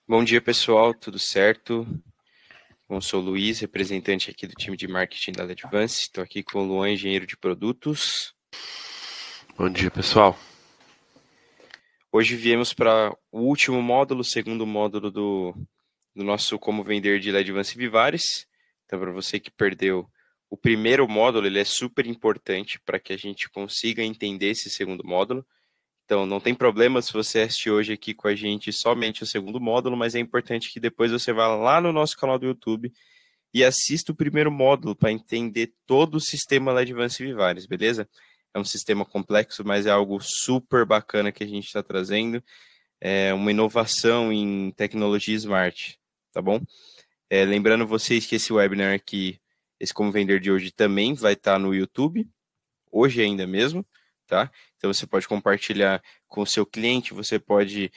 Bom dia, pessoal, tudo certo? Eu sou o Luiz, representante aqui do time de marketing da Ledvance. Estou aqui com o Luan, engenheiro de produtos. Bom dia, pessoal. Hoje viemos para o último módulo, o segundo módulo do nosso Como Vender de Ledvance Vivares. Então, para você que perdeu o primeiro módulo, ele é super importante para que a gente consiga entender esse segundo módulo. Então, não tem problema se você assistir hoje aqui com a gente somente o segundo módulo, mas é importante que depois você vá lá no nosso canal do YouTube e assista o primeiro módulo para entender todo o sistema Ledvance Vivares, beleza? É um sistema complexo, mas é algo super bacana que a gente está trazendo. É uma inovação em tecnologia smart, tá bom? Lembrando vocês que esse webinar aqui, esse Como Vender de hoje, também vai estar no YouTube, hoje ainda mesmo, tá? Então você pode compartilhar com o seu cliente, você pode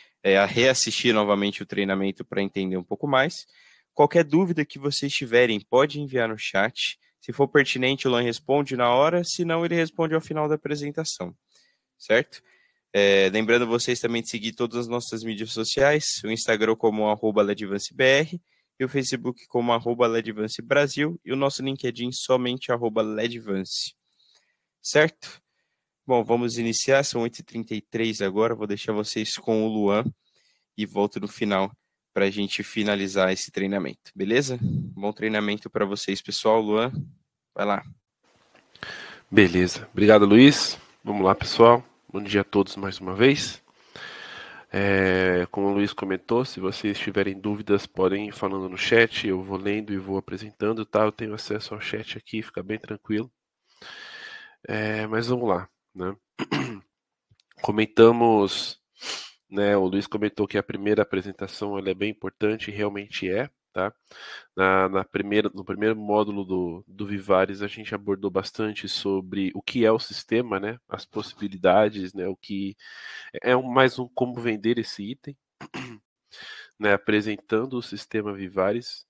reassistir novamente o treinamento para entender um pouco mais. Qualquer dúvida que vocês tiverem, pode enviar no chat. Se for pertinente, o Luan responde na hora, se não, ele responde ao final da apresentação, certo? Lembrando vocês também de seguir todas as nossas mídias sociais, o Instagram como @ledvancebr e o Facebook como @ledvancebrasil e o nosso LinkedIn somente @ledvance, certo? Bom, vamos iniciar, são 8h33 agora, vou deixar vocês com o Luan e volto no final para a gente finalizar esse treinamento, beleza? Bom treinamento para vocês, pessoal. Luan, vai lá. Beleza. Obrigado, Luiz. Vamos lá, pessoal. Bom dia a todos mais uma vez. Como o Luiz comentou, se vocês tiverem dúvidas, podem ir falando no chat. Eu vou lendo e vou apresentando, tá? Eu tenho acesso ao chat aqui, fica bem tranquilo. Mas vamos lá, né? Comentamos, né? O Luiz comentou que a primeira apresentação ela é bem importante, e realmente é. Tá? No primeiro módulo do Vivares, a gente abordou bastante sobre o que é o sistema, né? As possibilidades, né? O que mais um como vender esse item, né? Apresentando o sistema Vivares.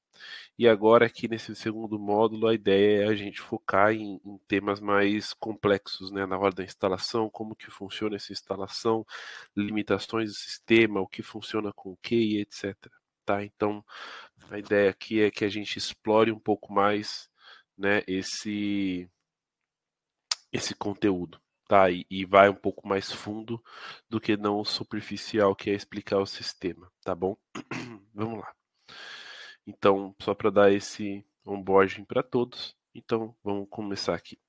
E agora, aqui nesse segundo módulo, a ideia é a gente focar em temas mais complexos, né? Na hora da instalação, como que funciona essa instalação, limitações do sistema, o que funciona com o que e etc. Tá? Então, a ideia aqui é que a gente explore um pouco mais, né, esse conteúdo, tá? E vai um pouco mais fundo do que não o superficial, que é explicar o sistema, tá bom? Vamos lá. Então, só para dar esse onboarding para todos, então vamos começar aqui.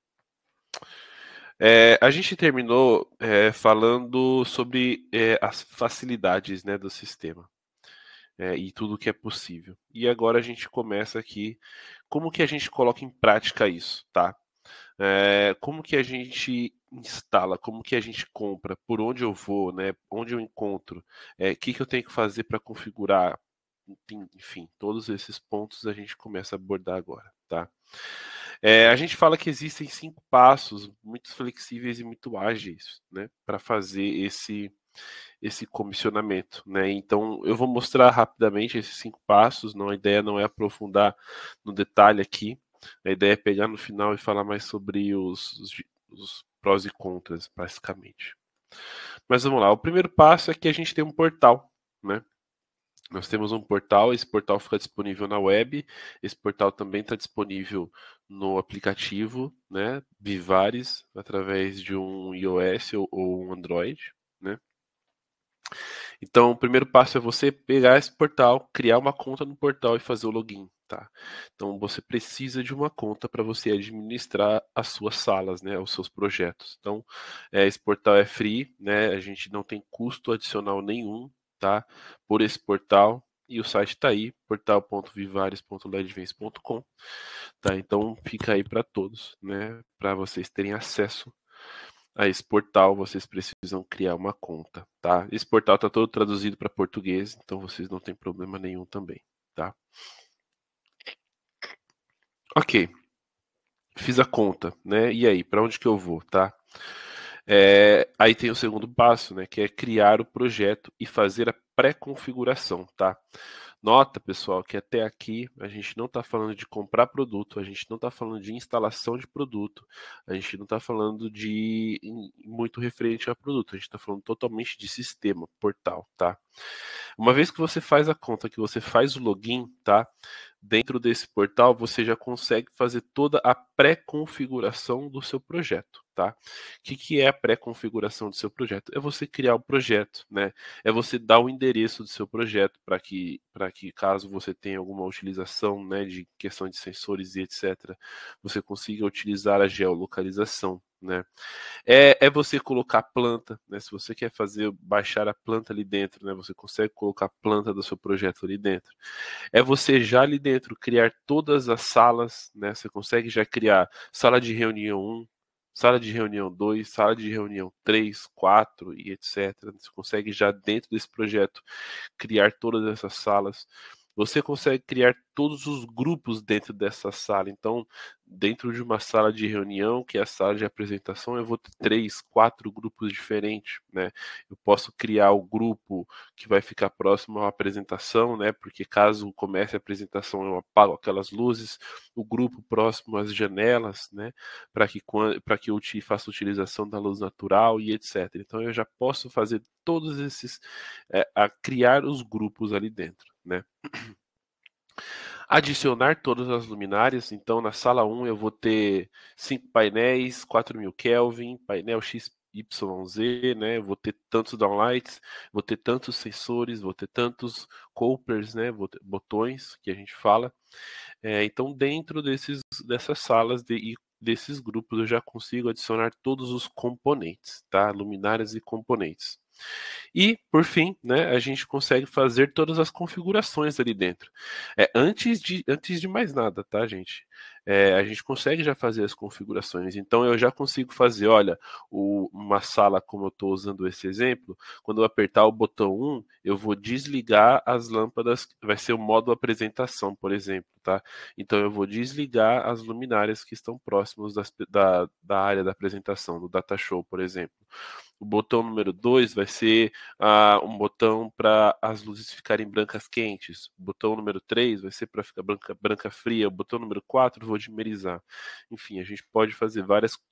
A gente terminou falando sobre as facilidades, né, do sistema. E tudo que é possível. E agora a gente começa aqui, como que a gente coloca em prática isso, tá? Como que a gente instala, como que a gente compra, por onde eu vou, né? Onde eu encontro, o que eu tenho que fazer para configurar, enfim, todos esses pontos a gente começa a abordar agora, tá? A gente fala que existem 5 passos muito flexíveis e muito ágeis, né, para fazer esse comissionamento, né? Então eu vou mostrar rapidamente esses 5 passos. Não, a ideia não é aprofundar no detalhe aqui. A ideia é pegar no final e falar mais sobre os prós e contras, basicamente. Mas vamos lá. O primeiro passo é que a gente tem um portal, né? Nós temos um portal, esse portal fica disponível na web, esse portal também está disponível no aplicativo, né, Vivares, através de um iOS ou um Android, né. Então, o primeiro passo é você pegar esse portal, criar uma conta no portal e fazer o login, tá? Então, você precisa de uma conta para você administrar as suas salas, né, os seus projetos. Então, esse portal é free, né? A gente não tem custo adicional nenhum, tá? Por esse portal. E o site está aí, portal.vivares.ledvance.com, tá? Então, fica aí para todos, né? Para vocês terem acesso a esse portal, vocês precisam criar uma conta, tá? Esse portal está todo traduzido para português, então vocês não tem problema nenhum também, tá? Ok, fiz a conta, né? E aí, para onde que eu vou, tá? Aí tem o segundo passo, né? Que é criar o projeto e fazer a pré-configuração, tá? Nota, pessoal, que até aqui a gente não está falando de comprar produto, a gente não está falando de instalação de produto, a gente não está falando de muito referente a produto, a gente está falando totalmente de sistema, portal, tá? Uma vez que você faz a conta, que você faz o login, tá? Dentro desse portal, você já consegue fazer toda a pré-configuração do seu projeto, tá? O que é a pré-configuração do seu projeto? É você criar o projeto, né? É você dar o endereço do seu projeto para que caso você tenha alguma utilização, né, de questão de sensores e etc, você consiga utilizar a geolocalização, né? É você colocar planta, né? Se você quer baixar a planta ali dentro, né? Você consegue colocar a planta do seu projeto ali dentro. É você já ali dentro criar todas as salas, né? Você consegue já criar sala de reunião 1, sala de reunião 2, sala de reunião 3, 4 e etc. Você consegue já dentro desse projeto criar todas essas salas. Você consegue criar todos os grupos dentro dessa sala. Então, dentro de uma sala de reunião, que é a sala de apresentação, eu vou ter 3, 4 grupos diferentes, né? Eu posso criar o grupo que vai ficar próximo à apresentação, né? Porque caso comece a apresentação, eu apago aquelas luzes. O grupo próximo às janelas, né? Para que eu faça utilização da luz natural e etc. Então, eu já posso fazer todos esses, a criar os grupos ali dentro, né? Adicionar todas as luminárias, então na sala 1 eu vou ter 5 painéis, 4000 Kelvin, painel XYZ, né? Eu vou ter tantos downlights, vou ter tantos sensores, vou ter tantos coupers, né? Vou ter botões que a gente fala. Então dentro dessas salas e desses grupos eu já consigo adicionar todos os componentes, tá? Luminárias e componentes. E, por fim, né, a gente consegue fazer todas as configurações ali dentro. Antes de mais nada, tá, gente? A gente consegue já fazer as configurações. Então, eu já consigo fazer, olha, uma sala, como eu estou usando esse exemplo, quando eu apertar o botão 1, eu vou desligar as lâmpadas, vai ser o modo apresentação, por exemplo, tá? Então, eu vou desligar as luminárias que estão próximas da área da apresentação, do data show, por exemplo. O botão número 2 vai ser um botão para as luzes ficarem brancas quentes. O botão número 3 vai ser para ficar branca fria. O botão número 4 vou dimerizar. Enfim, a gente pode fazer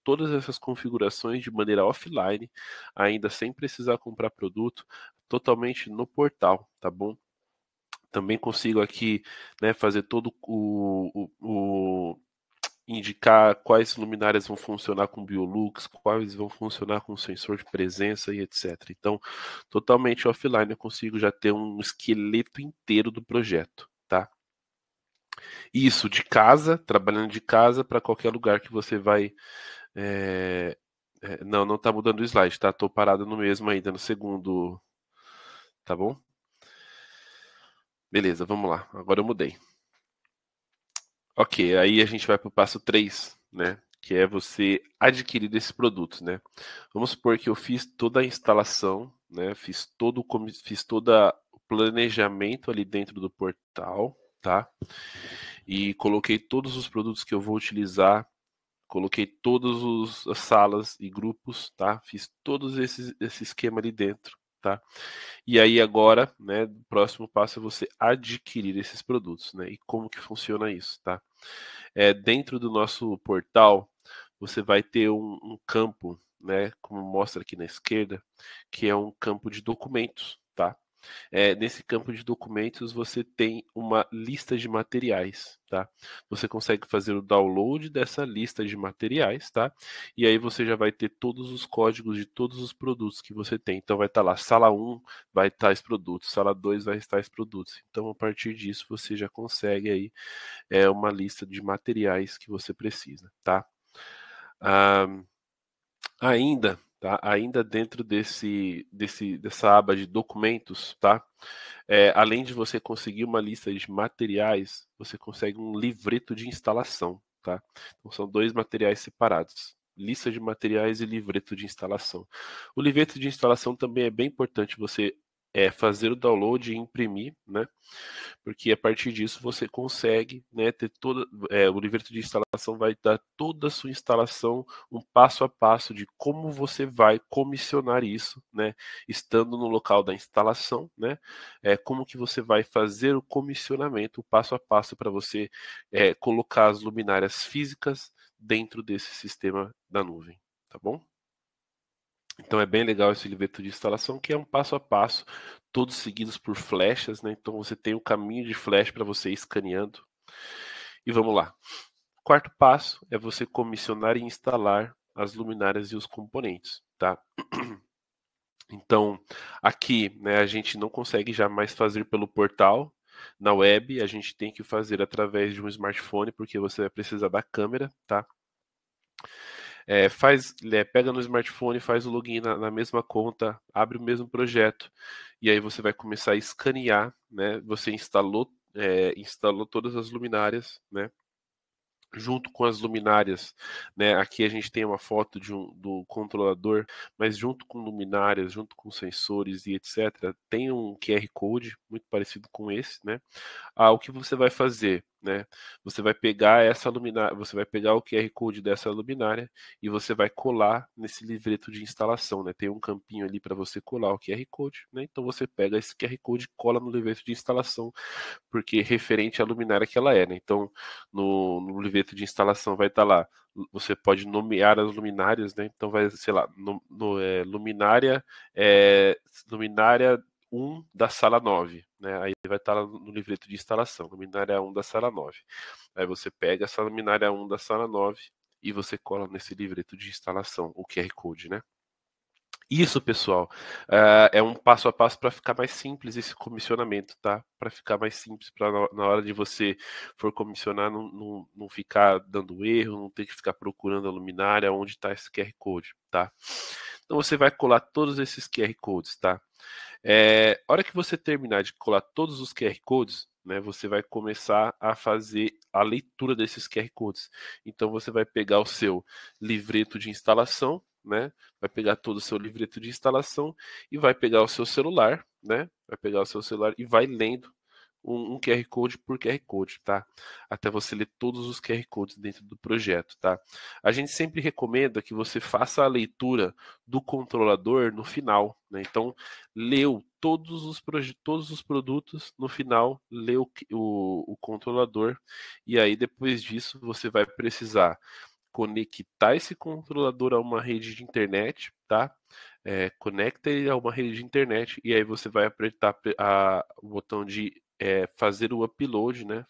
todas essas configurações de maneira offline, ainda sem precisar comprar produto, totalmente no portal, tá bom? Também consigo aqui, né, fazer todo indicar quais luminárias vão funcionar com Biolux, quais vão funcionar com sensor de presença e etc. Então, totalmente offline eu consigo já ter um esqueleto inteiro do projeto, tá? Isso de casa, trabalhando de casa para qualquer lugar que você vai. Não está mudando o slide, tá? Tô parado no mesmo ainda, no segundo, tá bom? Beleza, vamos lá. Agora eu mudei. Ok, aí a gente vai para o passo 3, né? Que é você adquirir esses produtos, né? Vamos supor que eu fiz toda a instalação, né? Fiz todo o planejamento ali dentro do portal, tá? E coloquei todos os produtos que eu vou utilizar, coloquei todas as salas e grupos, tá? Fiz todos esse esquema ali dentro, tá? E aí agora, né, o próximo passo é você adquirir esses produtos, né? E como que funciona isso, tá? Dentro do nosso portal, você vai ter um campo, né, como mostra aqui na esquerda, que é um campo de documentos, tá? Nesse campo de documentos você tem uma lista de materiais, tá? Você consegue fazer o download dessa lista de materiais, tá? E aí você já vai ter todos os códigos de todos os produtos que você tem. Então vai estar lá, sala 1 vai estar tais produtos, sala 2 vai estar tais produtos. Então a partir disso você já consegue aí uma lista de materiais que você precisa, tá? Ainda, tá? Ainda dentro dessa aba de documentos, tá? Além de você conseguir uma lista de materiais, você consegue um livreto de instalação, tá? Então são dois materiais separados. Lista de materiais e livreto de instalação. O livreto de instalação também é bem importante você fazer o download e imprimir, né? Porque a partir disso você consegue, né, ter o livreto de instalação vai dar toda a sua instalação, um passo a passo de como você vai comissionar isso, né, estando no local da instalação, né, como que você vai fazer o comissionamento, o passo a passo para você colocar as luminárias físicas dentro desse sistema da nuvem, tá bom? Então é bem legal esse livreto de instalação, que é um passo a passo, todos seguidos por flechas, né? Então você tem um caminho de flecha para você ir escaneando. E vamos lá. Quarto passo é você comissionar e instalar as luminárias e os componentes, tá? Então, aqui, né, a gente não consegue jamais fazer pelo portal. Na web, a gente tem que fazer através de um smartphone, porque você vai precisar da câmera, tá? Pega no smartphone, faz o login na mesma conta, abre o mesmo projeto, e aí você vai começar a escanear, né? Você instalou todas as luminárias, né? Junto com as luminárias, né? Aqui a gente tem uma foto do controlador, mas junto com luminárias, junto com sensores e etc., tem um QR Code muito parecido com esse, né? O que você vai fazer, né? Você vai pegar essa luminária, você vai pegar o QR Code dessa luminária e você vai colar nesse livreto de instalação, né? Tem um campinho ali para você colar o QR Code, né? Então você pega esse QR Code e cola no livreto de instalação, porque referente à luminária que ela é, né? Então no livreto de instalação vai estar lá. Você pode nomear as luminárias, né? Então vai, sei lá, luminária luminária 1 da sala 9, né? Aí vai estar lá no livreto de instalação, luminária 1 da sala 9. Aí você pega essa luminária 1 da sala 9 e você cola nesse livreto de instalação, o QR Code, né? Isso, pessoal, é um passo a passo para ficar mais simples esse comissionamento, tá? Para ficar mais simples, para na hora de você for comissionar, não ficar dando erro, não ter que ficar procurando a luminária onde está esse QR Code, tá? Então você vai colar todos esses QR Codes, tá? Hora que você terminar de colar todos os QR Codes, né, você vai começar a fazer a leitura desses QR Codes. Então você vai pegar o seu livreto de instalação, né? Vai pegar todo o seu livreto de instalação e vai pegar o seu celular, né? Vai pegar o seu celular e vai lendo um QR Code por QR Code, tá? Até você ler todos os QR Codes dentro do projeto, tá? A gente sempre recomenda que você faça a leitura do controlador no final, né? Então, leu todos os produtos, no final, leu o controlador, e aí depois disso você vai precisar conectar esse controlador a uma rede de internet, tá? Conecta ele a uma rede de internet e aí você vai apertar o botão de fazer o upload, né?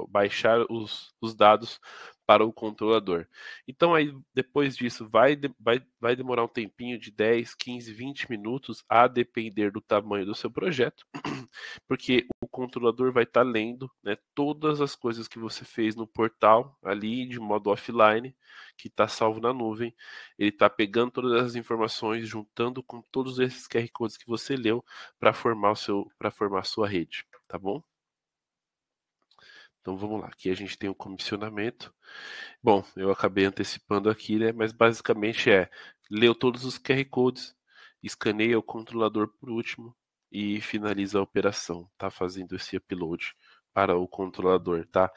Baixar os dados para o controlador. Então aí depois disso vai demorar um tempinho de 10, 15, 20 minutos a depender do tamanho do seu projeto, porque o controlador vai estar lendo, né, todas as coisas que você fez no portal ali de modo offline, que está salvo na nuvem. Ele está pegando todas as informações, juntando com todos esses QR Codes que você leu para formar a sua rede, tá bom? Então vamos lá, aqui a gente tem o comissionamento. Bom, eu acabei antecipando aqui, né? Mas basicamente leu todos os QR Codes, escaneia o controlador por último e finaliza a operação, tá? Fazendo esse upload para o controlador, tá?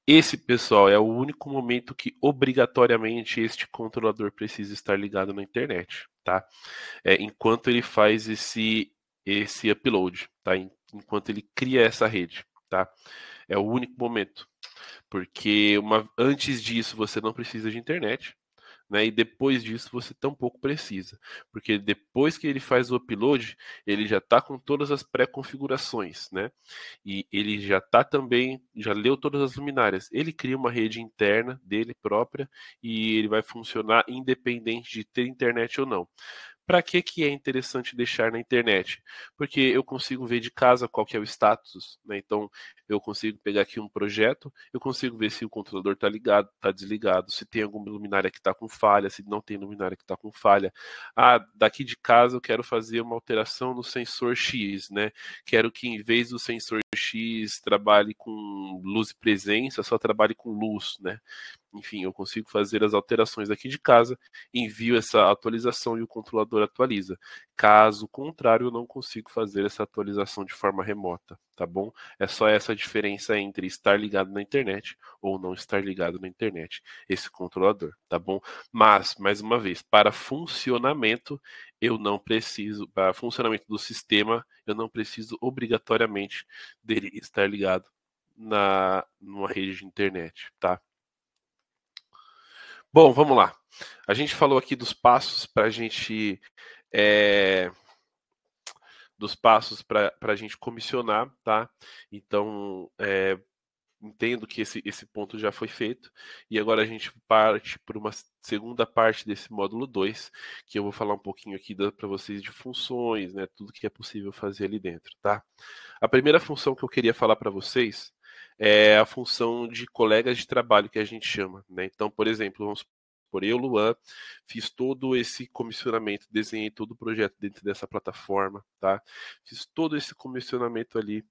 Esse, pessoal, é o único momento que obrigatoriamente este controlador precisa estar ligado na internet, tá? Enquanto ele faz esse upload, tá? Enquanto ele cria essa rede, tá? É o único momento, porque antes disso você não precisa de internet, né? E depois disso você tampouco precisa, porque depois que ele faz o upload, ele já está com todas as pré-configurações, né? E ele já leu todas as luminárias. Ele cria uma rede interna dele própria e ele vai funcionar independente de ter internet ou não. Para que é interessante deixar na internet? Porque eu consigo ver de casa qual que é o status, né? Então eu consigo pegar aqui um projeto, eu consigo ver se o controlador está ligado, está desligado, se tem alguma luminária que está com falha, se não tem luminária que está com falha. Ah, daqui de casa eu quero fazer uma alteração no sensor X, né? Quero que em vez do sensor X trabalhe com luz e presença, só trabalhe com luz, né? Enfim, eu consigo fazer as alterações aqui de casa, envio essa atualização e o controlador atualiza. Caso contrário, eu não consigo fazer essa atualização de forma remota, tá bom? É só essa diferença entre estar ligado na internet ou não estar ligado na internet, esse controlador, tá bom? Mas, mais uma vez, para funcionamento, eu não preciso, para funcionamento do sistema, eu não preciso obrigatoriamente dele estar ligado numa rede de internet, tá? Bom, vamos lá. A gente falou aqui dos passos para a gente comissionar, tá? Então, entendo que esse ponto já foi feito e agora a gente parte para uma segunda parte desse módulo 2, que eu vou falar um pouquinho aqui para vocês de funções, né? Tudo que é possível fazer ali dentro, tá? A primeira função que eu queria falar para vocês é a função de colegas de trabalho que a gente chama, né? Então, por exemplo, vamos por eu, Luan, fiz todo esse comissionamento, desenhei todo o projeto dentro dessa plataforma, tá? Fiz todo esse comissionamento ali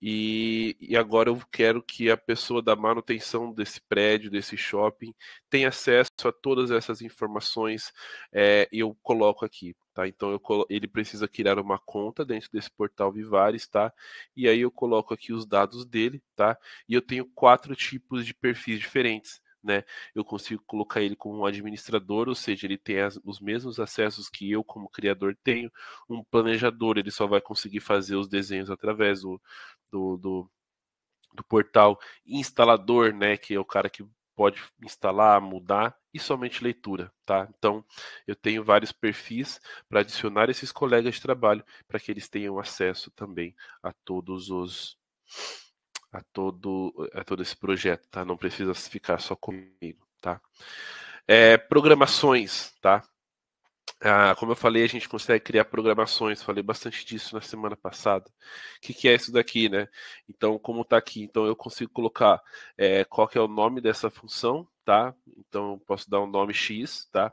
e agora eu quero que a pessoa da manutenção desse prédio, desse shopping, tenha acesso a todas essas informações e eu coloco aqui, tá? Então ele precisa criar uma conta dentro desse portal Vivares, tá? E aí eu coloco aqui os dados dele, tá? E eu tenho 4 tipos de perfis diferentes. Né? Eu consigo colocar ele como um administrador, ou seja, ele tem os mesmos acessos que eu, como criador, tenho. Um planejador, ele só vai conseguir fazer os desenhos através do portal. Instalador, né, que é o cara que pode instalar, mudar, e somente leitura, tá? Então, eu tenho vários perfis para adicionar esses colegas de trabalho para que eles tenham acesso também a todos os a todo esse projeto, tá? Não precisa ficar só comigo, tá? Programações, tá? Como eu falei, a gente consegue criar programações. Falei bastante disso na semana passada. O que é isso daqui, né? Então, como está aqui, então eu consigo colocar qual que é o nome dessa função, tá? Então, eu posso dar um nome X, tá?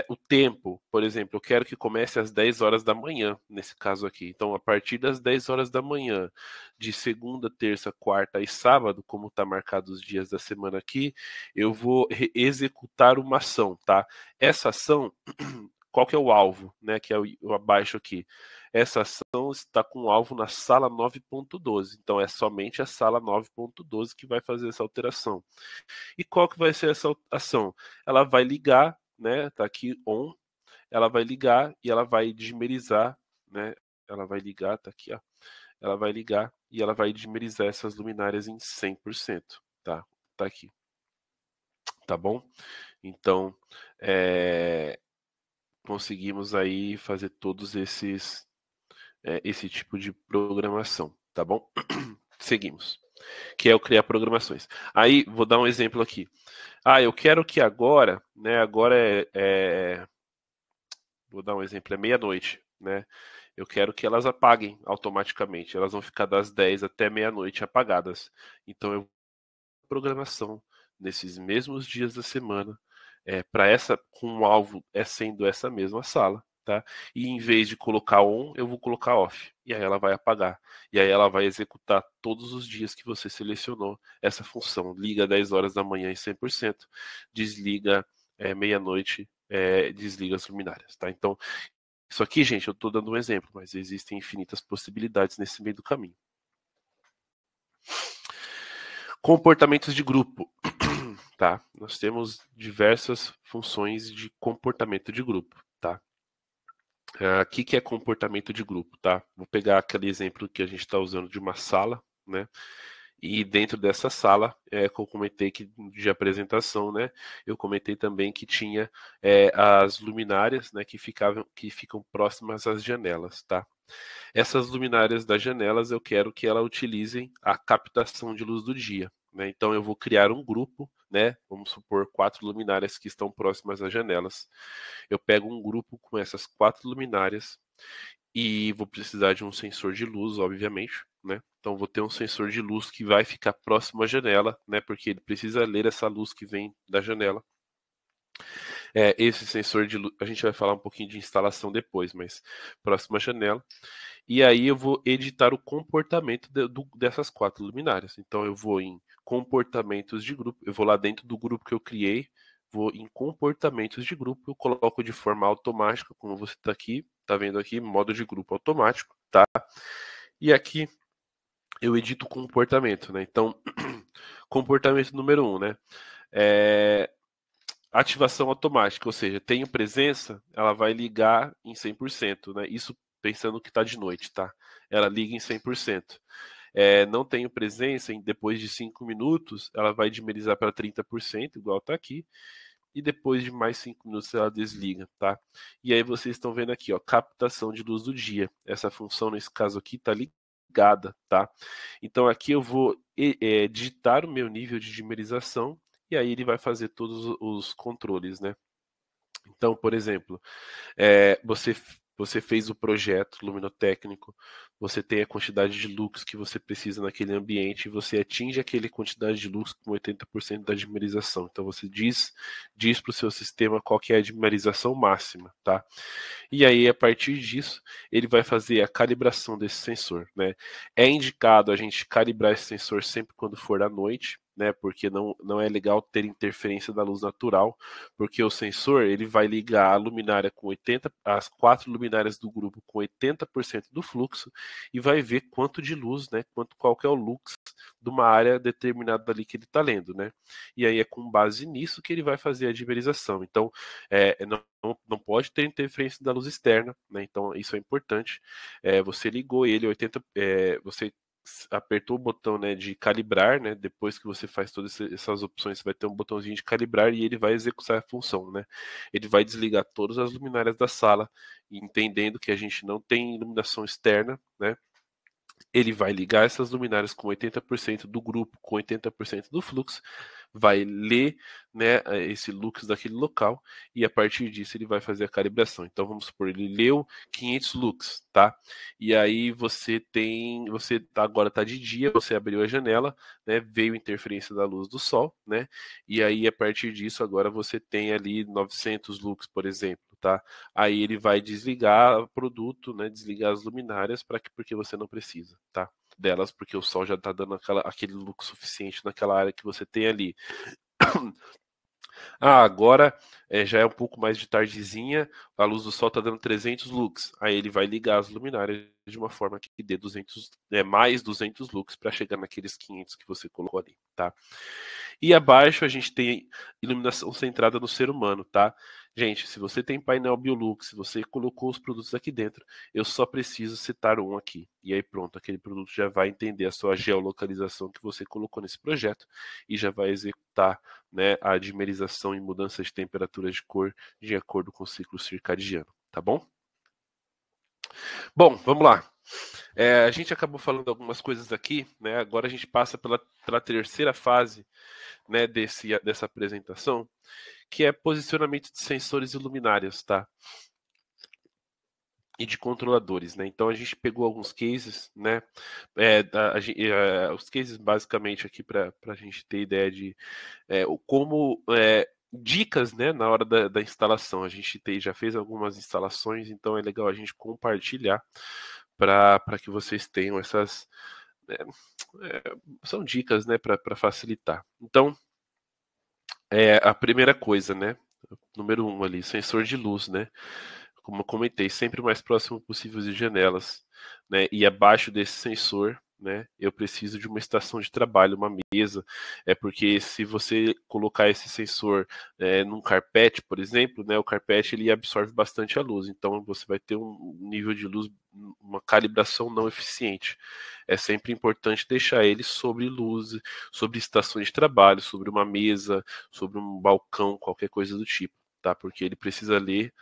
O tempo, por exemplo, eu quero que comece às 10 horas da manhã, nesse caso aqui. Então, a partir das 10 horas da manhã, de segunda, terça, quarta e sábado, como está marcado os dias da semana aqui, eu vou executar uma ação, tá? Essa ação qual que é o alvo, né, que é o abaixo aqui. Essa ação está com o alvo na sala 9.12, então é somente a sala 9.12 que vai fazer essa alteração. E qual que vai ser essa ação? Ela vai ligar, né, tá aqui on, ela vai ligar e ela vai dimerizar, né, ela vai ligar, tá aqui, ó, ela vai ligar e ela vai dimerizar essas luminárias em 100%, tá? Tá aqui. Tá bom? Então, conseguimos aí fazer todos esse tipo de programação, tá bom? Seguimos, que é o criar programações. Aí, vou dar um exemplo aqui. Eu quero que agora, né, vou dar um exemplo, é meia-noite, né? Eu quero que elas apaguem automaticamente, elas vão ficar das 10 até meia-noite apagadas. Então, eu programação nesses mesmos dias da semana, para essa, com o alvo sendo essa mesma sala, tá? E em vez de colocar on, eu vou colocar off. E aí ela vai apagar. E aí ela vai executar todos os dias que você selecionou essa função. Liga 10 horas da manhã em 100%, desliga meia-noite, desliga as luminárias, tá? Então, isso aqui, gente, eu estou dando um exemplo, mas existem infinitas possibilidades nesse meio do caminho. Comportamentos de grupo. Tá? Nós temos diversas funções de comportamento de grupo, tá? O que é comportamento de grupo, tá? Vou pegar aquele exemplo que a gente está usando de uma sala, né? E dentro dessa sala, que eu comentei que de apresentação, né? Eu comentei também que tinha as luminárias, né? Que ficam próximas às janelas, tá? Essas luminárias das janelas eu quero que elas utilizem a captação de luz do dia, né? Então eu vou criar um grupo, né? Vamos supor 4 luminárias que estão próximas às janelas. Eu pego um grupo com essas 4 luminárias e vou precisar de um sensor de luz, obviamente, né? Então, vou ter um sensor de luz que vai ficar próximo à janela, né? Porque ele precisa ler essa luz que vem da janela. Esse sensor de luz, a gente vai falar um pouquinho de instalação depois, mas próxima janela. E aí eu vou editar o comportamento dessas 4 luminárias. Então eu vou em comportamentos de grupo, eu vou lá dentro do grupo que eu criei, vou em comportamentos de grupo, eu coloco de forma automática, como você está vendo aqui, modo de grupo automático, tá? E aqui eu edito o comportamento, né? Então, comportamento número 1, né? Ativação automática, ou seja, tenho presença, ela vai ligar em 100%, né? Isso pensando que está de noite, tá? Ela liga em 100%. Não tenho presença, depois de 5 minutos, ela vai dimerizar para 30%, igual está aqui, e depois de mais 5 minutos ela desliga, tá? E aí vocês estão vendo aqui, ó, captação de luz do dia. Essa função, nesse caso aqui, está ligada, tá? Então aqui eu vou digitar o meu nível de dimerização, e aí ele vai fazer todos os controles, né? Então, por exemplo, você fez o projeto luminotécnico, você tem a quantidade de lux que você precisa naquele ambiente e você atinge aquela quantidade de lux com 80% da dimerização. Então você diz para o seu sistema qual que é a dimerização máxima, tá? E aí, a partir disso, ele vai fazer a calibração desse sensor, né? É indicado a gente calibrar esse sensor sempre quando for à noite, né? Porque não é legal ter interferência da luz natural, porque o sensor ele vai ligar a luminária com 80, as 4 luminárias do grupo com 80% do fluxo e vai ver quanto de luz, né? Qual que é o lux de uma área determinada ali que ele está lendo, né? E aí é com base nisso que ele vai fazer a dimerização. Então, não pode ter interferência da luz externa, né? Então isso é importante. Você ligou ele 80, você apertou o botão, né, de calibrar, né? Depois que você faz todas essas opções, você vai ter um botãozinho de calibrar e ele vai executar a função, né? Ele vai desligar todas as luminárias da sala, entendendo que a gente não tem iluminação externa, né? Ele vai ligar essas luminárias com 80% do grupo, com 80% do fluxo, vai ler, né, esse lux daquele local e a partir disso ele vai fazer a calibração. Então vamos supor, ele leu 500 lux, tá? E aí você agora está de dia, você abriu a janela, né, veio interferência da luz do sol, né? E aí a partir disso agora você tem ali 900 lux, por exemplo. Tá? Aí ele vai desligar o produto, né? Desligar as luminárias porque você não precisa, tá? Delas, porque o sol já está dando aquele lux suficiente naquela área que você tem ali. Agora já é um pouco mais de tardezinha, a luz do sol está dando 300 lux. Aí ele vai ligar as luminárias de uma forma que dê 200, mais 200 lux para chegar naqueles 500 que você colocou ali, tá? E abaixo a gente tem iluminação centrada no ser humano, tá? Gente, se você tem painel Biolux, se você colocou os produtos aqui dentro, eu só preciso setar um aqui. E aí pronto, aquele produto já vai entender a sua geolocalização que você colocou nesse projeto e já vai executar, né, a dimerização e mudança de temperatura de cor de acordo com o ciclo circadiano, tá bom? Bom, vamos lá. A gente acabou falando algumas coisas aqui, né? Agora a gente passa pela terceira fase, né, dessa apresentação, que é posicionamento de sensores e luminárias, tá? E de controladores, né? Então a gente pegou alguns cases, né? Os cases basicamente aqui para a gente ter ideia de como dicas, né, na hora da instalação. A gente já fez algumas instalações, então é legal a gente compartilhar para que vocês tenham essas são dicas, né, para facilitar. Então a primeira coisa, né? Número 1 ali, sensor de luz, né? Como eu comentei, sempre o mais próximo possível de janelas, né? E abaixo desse sensor, né, eu preciso de uma estação de trabalho, uma mesa, porque se você colocar esse sensor num carpete, por exemplo, né, o carpete ele absorve bastante a luz, então você vai ter um nível de luz, uma calibração não eficiente. É sempre importante deixar ele sobre luz, sobre estações de trabalho, sobre uma mesa, sobre um balcão, qualquer coisa do tipo, tá? Porque ele precisa ler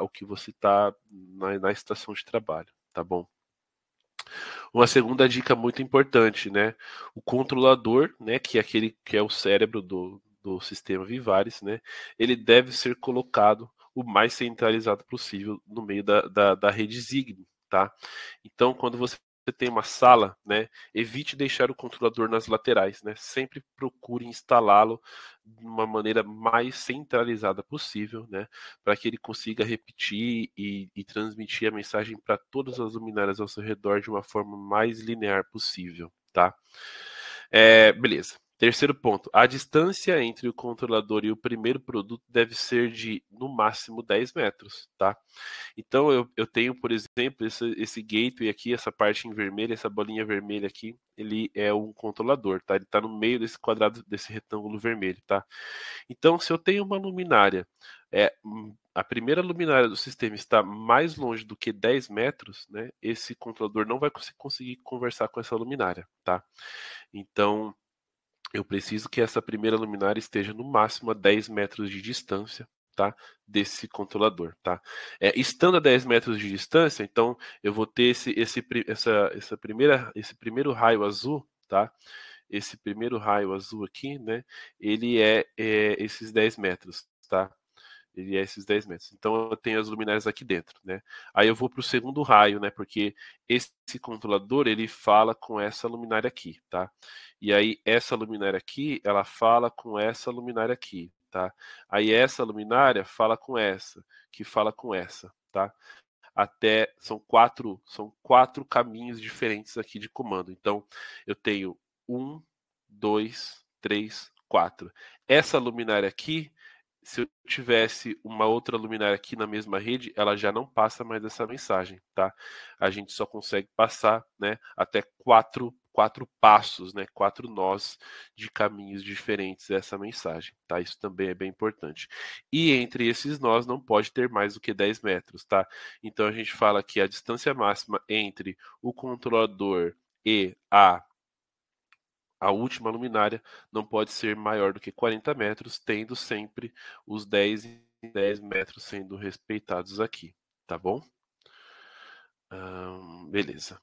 o que você está na estação de trabalho, tá bom? Uma segunda dica muito importante, né? O controlador, né, que é aquele que é o cérebro do sistema Vivares, né? Ele deve ser colocado o mais centralizado possível no meio da rede Zigbee, tá? Então, quando você tem uma sala, né, evite deixar o controlador nas laterais, né? Sempre procure instalá-lo de uma maneira mais centralizada possível, né, para que ele consiga repetir e transmitir a mensagem para todas as luminárias ao seu redor de uma forma mais linear possível, tá? Beleza. Terceiro ponto, a distância entre o controlador e o primeiro produto deve ser de, no máximo, 10 metros, tá? Então, eu tenho, por exemplo, esse gateway aqui, essa parte em vermelho, essa bolinha vermelha aqui, ele é um controlador, tá? Ele está no meio desse quadrado, desse retângulo vermelho, tá? Então, se eu tenho uma luminária, a primeira luminária do sistema está mais longe do que 10 metros, né? Esse controlador não vai conseguir conversar com essa luminária, tá? Então, eu preciso que essa primeira luminária esteja no máximo a 10 metros de distância, tá, desse controlador, tá? Estando a 10 metros de distância, então eu vou ter esse primeiro raio azul, tá? Esse primeiro raio azul aqui, né? Ele é esses 10 metros, tá? Ele é esses 10 metros. Então eu tenho as luminárias aqui dentro, né? Aí eu vou para o segundo raio, né? Porque esse controlador ele fala com essa luminária aqui, tá? E aí essa luminária aqui, ela fala com essa luminária aqui, tá? Aí essa luminária fala com essa, que fala com essa, tá? Até são quatro caminhos diferentes aqui de comando. Então eu tenho 1, 2, 3, 4. Essa luminária aqui, se eu tivesse uma outra luminária aqui na mesma rede, ela já não passa mais essa mensagem, tá? A gente só consegue passar, né, até quatro passos, né, 4 nós de caminhos diferentes essa mensagem, tá? Isso também é bem importante. E entre esses nós não pode ter mais do que 10 metros, tá? Então a gente fala que a distância máxima entre o controlador e a última luminária não pode ser maior do que 40 metros, tendo sempre os 10 e 10 metros sendo respeitados aqui, tá bom? Beleza.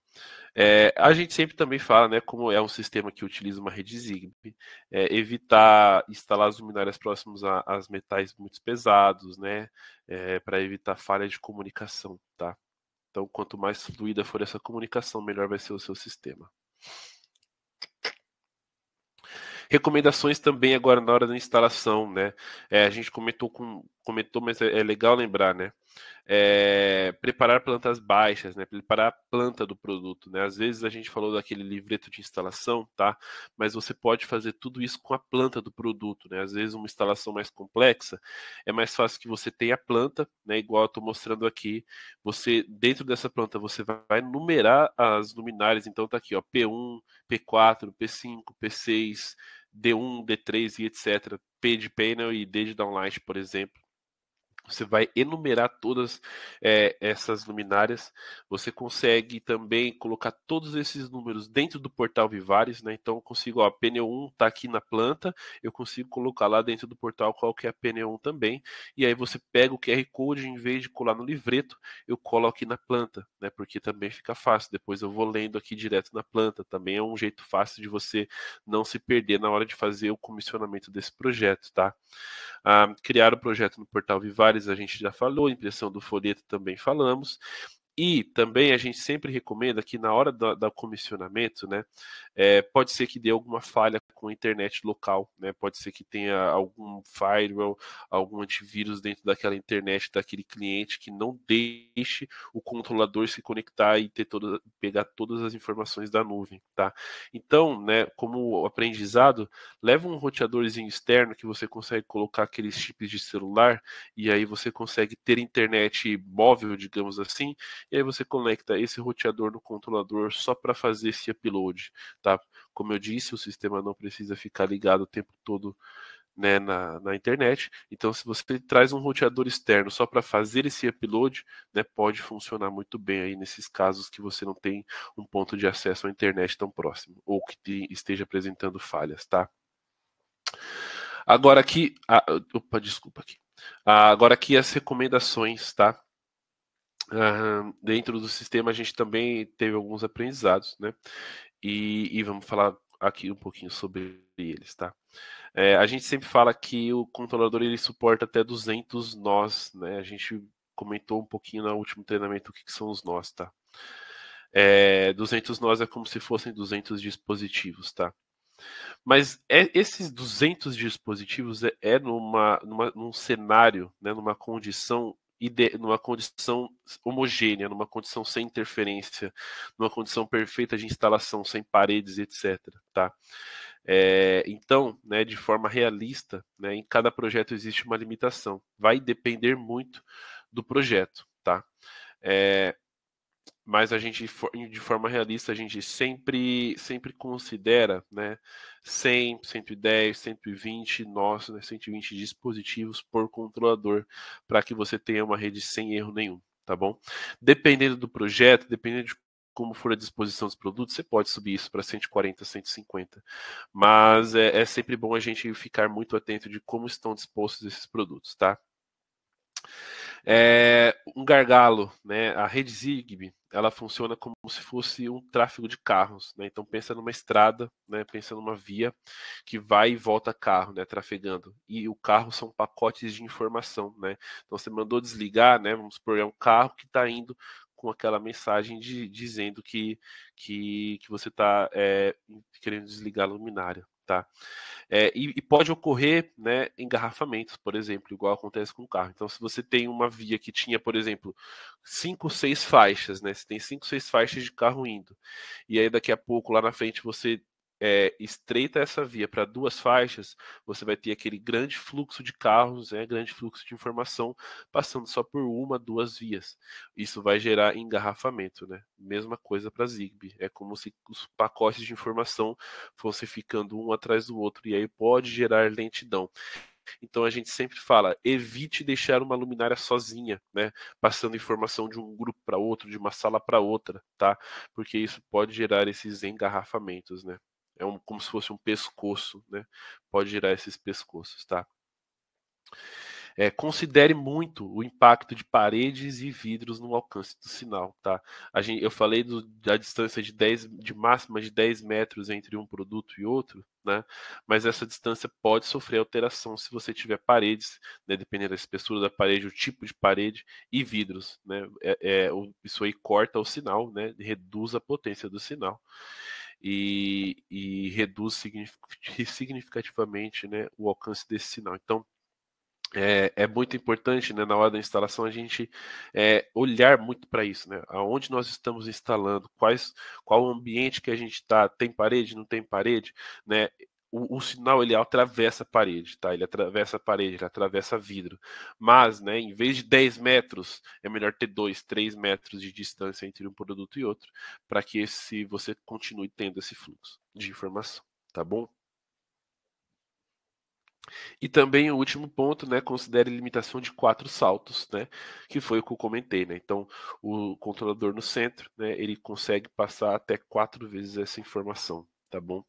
A gente sempre também fala, né, como é um sistema que utiliza uma rede Zigbee, evitar instalar as luminárias próximas a metais muito pesados, né, para evitar falha de comunicação, tá? Então, quanto mais fluida for essa comunicação, melhor vai ser o seu sistema. Recomendações também agora na hora da instalação, né? A gente comentou, mas é legal lembrar, né? Preparar plantas baixas, né? Preparar a planta do produto, né? Às vezes a gente falou daquele livreto de instalação, tá? Mas você pode fazer tudo isso com a planta do produto, né? Às vezes uma instalação mais complexa é mais fácil que você tenha a planta, né? Igual eu estou mostrando aqui. Você dentro dessa planta você vai numerar as luminárias. Então tá aqui, ó, P1, P4, P5, P6, D1, D3 e etc. P de panel e D de downlight, por exemplo. Você vai enumerar todas essas luminárias. Você consegue também colocar todos esses números dentro do portal Vivares, né? Então eu consigo, ó, a pneu 1 está aqui na planta, eu consigo colocar lá dentro do portal qual que é a pneu 1 também. E aí você pega o QR Code, em vez de colar no livreto, eu colo aqui na planta, né? Porque também fica fácil. Depois eu vou lendo aqui direto na planta. Também é um jeito fácil de você não se perder na hora de fazer o comissionamento desse projeto, tá? Criar o projeto no portal Vivares, a gente já falou, impressão do folheto também falamos. E também a gente sempre recomenda que na hora do comissionamento, né, pode ser que dê alguma falha com a internet local, né, pode ser que tenha algum firewall, algum antivírus dentro daquela internet daquele cliente que não deixe o controlador se conectar e pegar todas as informações da nuvem, tá? Então, né, como aprendizado, leva um roteadorzinho externo que você consegue colocar aqueles chips de celular e aí você consegue ter internet móvel, digamos assim, e aí você conecta esse roteador no controlador só para fazer esse upload, tá? Como eu disse, o sistema não precisa ficar ligado o tempo todo, né, na internet. Então, se você traz um roteador externo só para fazer esse upload, né, pode funcionar muito bem aí nesses casos que você não tem um ponto de acesso à internet tão próximo ou que esteja apresentando falhas, tá? Agora aqui, desculpa aqui. Agora aqui as recomendações, tá? Dentro do sistema a gente também teve alguns aprendizados, né? E vamos falar aqui um pouquinho sobre eles, tá? A gente sempre fala que o controlador ele suporta até 200 nós, né? A gente comentou um pouquinho no último treinamento o que são os nós, tá? 200 nós é como se fossem 200 dispositivos, tá? Mas esses 200 dispositivos num cenário, né, numa condição homogênea, numa condição sem interferência, numa condição perfeita de instalação, sem paredes, etc. Tá? Então, né, de forma realista, né, em cada projeto existe uma limitação. Vai depender muito do projeto. Tá? Mas a gente, de forma realista, a gente sempre considera, né, 100, 110, 120 nós, né, 120 dispositivos por controlador, para que você tenha uma rede sem erro nenhum, tá bom? Dependendo do projeto, dependendo de como for a disposição dos produtos, você pode subir isso para 140, 150. Mas é sempre bom a gente ficar muito atento de como estão dispostos esses produtos, tá? Um gargalo, né? A rede Zigbee, ela funciona como se fosse um tráfego de carros, né? Então pensa numa estrada, né? Pensa numa via que vai e volta carro, né? Trafegando. E o carro são pacotes de informação, né? Então você mandou desligar, né? Vamos supor, é um carro que está indo com aquela mensagem dizendo que você está querendo desligar a luminária, tá? E pode ocorrer, né, engarrafamentos, por exemplo, igual acontece com o carro. Então, se você tem uma via que tinha, por exemplo, 5, 6 faixas, né? Você tem 5, 6 faixas de carro indo, e aí daqui a pouco, lá na frente, você estreita essa via para 2 faixas, você vai ter aquele grande fluxo de carros, grande fluxo de informação, passando só por 1, 2 vias. Isso vai gerar engarrafamento, né? Mesma coisa para Zigbee. É como se os pacotes de informação fossem ficando um atrás do outro, e aí pode gerar lentidão. Então a gente sempre fala, evite deixar uma luminária sozinha, né? Passando informação de um grupo para outro, de uma sala para outra, tá? Porque isso pode gerar esses engarrafamentos, né? Como se fosse um pescoço, né? Pode gerar esses pescoços, tá? Considere muito o impacto de paredes e vidros no alcance do sinal, tá? Eu falei da distância de máxima de 10 metros entre um produto e outro, né? Mas essa distância pode sofrer alteração se você tiver paredes, né? Dependendo da espessura da parede, o tipo de parede e vidros, né? Isso aí corta o sinal, né? Reduz a potência do sinal. E reduz significativamente, né, o alcance desse sinal. Então, é muito importante, né, na hora da instalação a gente olhar muito para isso, né? Aonde nós estamos instalando, qual o ambiente que a gente está, tem parede, não tem parede, né? O sinal ele atravessa a parede, tá? Ele atravessa a parede, ele atravessa vidro. Mas, né, em vez de 10 metros, é melhor ter 2, 3 metros de distância entre um produto e outro, para que você continue tendo esse fluxo de informação, tá bom? E também o último ponto, né, considere limitação de 4 saltos, né, que foi o que eu comentei, né. Então, o controlador no centro, né, ele consegue passar até 4 vezes essa informação, tá bom?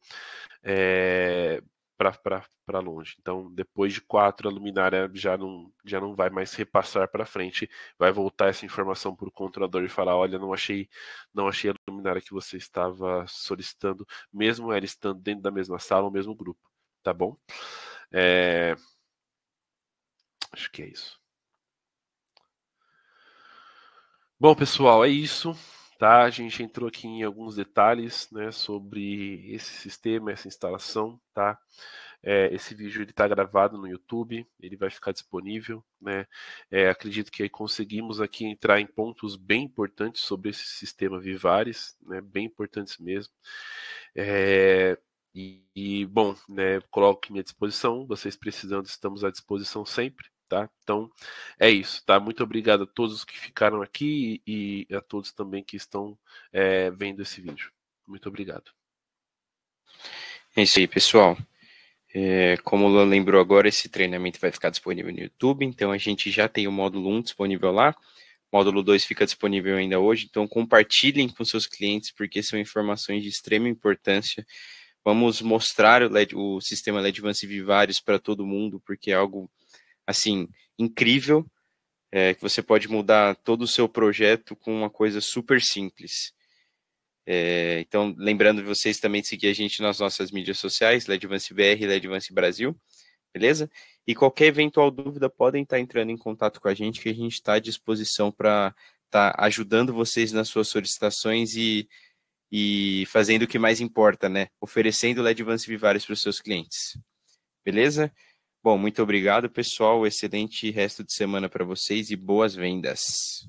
Para longe. Então, depois de 4, a luminária já não vai mais repassar para frente, vai voltar essa informação para o controlador e falar, olha, não achei a luminária que você estava solicitando, mesmo ela estando dentro da mesma sala ou mesmo grupo, tá bom? Acho que é isso. Bom, pessoal, é isso. Tá? A gente entrou aqui em alguns detalhes, né, sobre esse sistema, essa instalação. Tá? Esse vídeo está gravado no YouTube, ele vai ficar disponível. Né? Acredito que conseguimos aqui entrar em pontos bem importantes sobre esse sistema Vivares, né, bem importantes mesmo. Bom, né, coloco à minha disposição, vocês precisando, estamos à disposição sempre. Tá? Então é isso, tá? Muito obrigado a todos que ficaram aqui e a todos também que estão vendo esse vídeo. Muito obrigado. É isso aí, pessoal. Como o Luan lembrou agora, esse treinamento vai ficar disponível no YouTube, então a gente já tem o módulo 1 disponível lá, o módulo 2 fica disponível ainda hoje, então compartilhem com seus clientes, porque são informações de extrema importância. Vamos mostrar o sistema LEDVance Vivares para todo mundo, porque é algo, assim, incrível, que você pode mudar todo o seu projeto com uma coisa super simples. Então, lembrando vocês também de seguir a gente nas nossas mídias sociais, LEDVance BR, LEDVance Brasil, beleza? E qualquer eventual dúvida, podem estar entrando em contato com a gente, que a gente está à disposição para estar ajudando vocês nas suas solicitações e fazendo o que mais importa, né? Oferecendo o Ledvance Vivaris para os seus clientes. Beleza? Bom, muito obrigado, pessoal. Excelente resto de semana para vocês e boas vendas.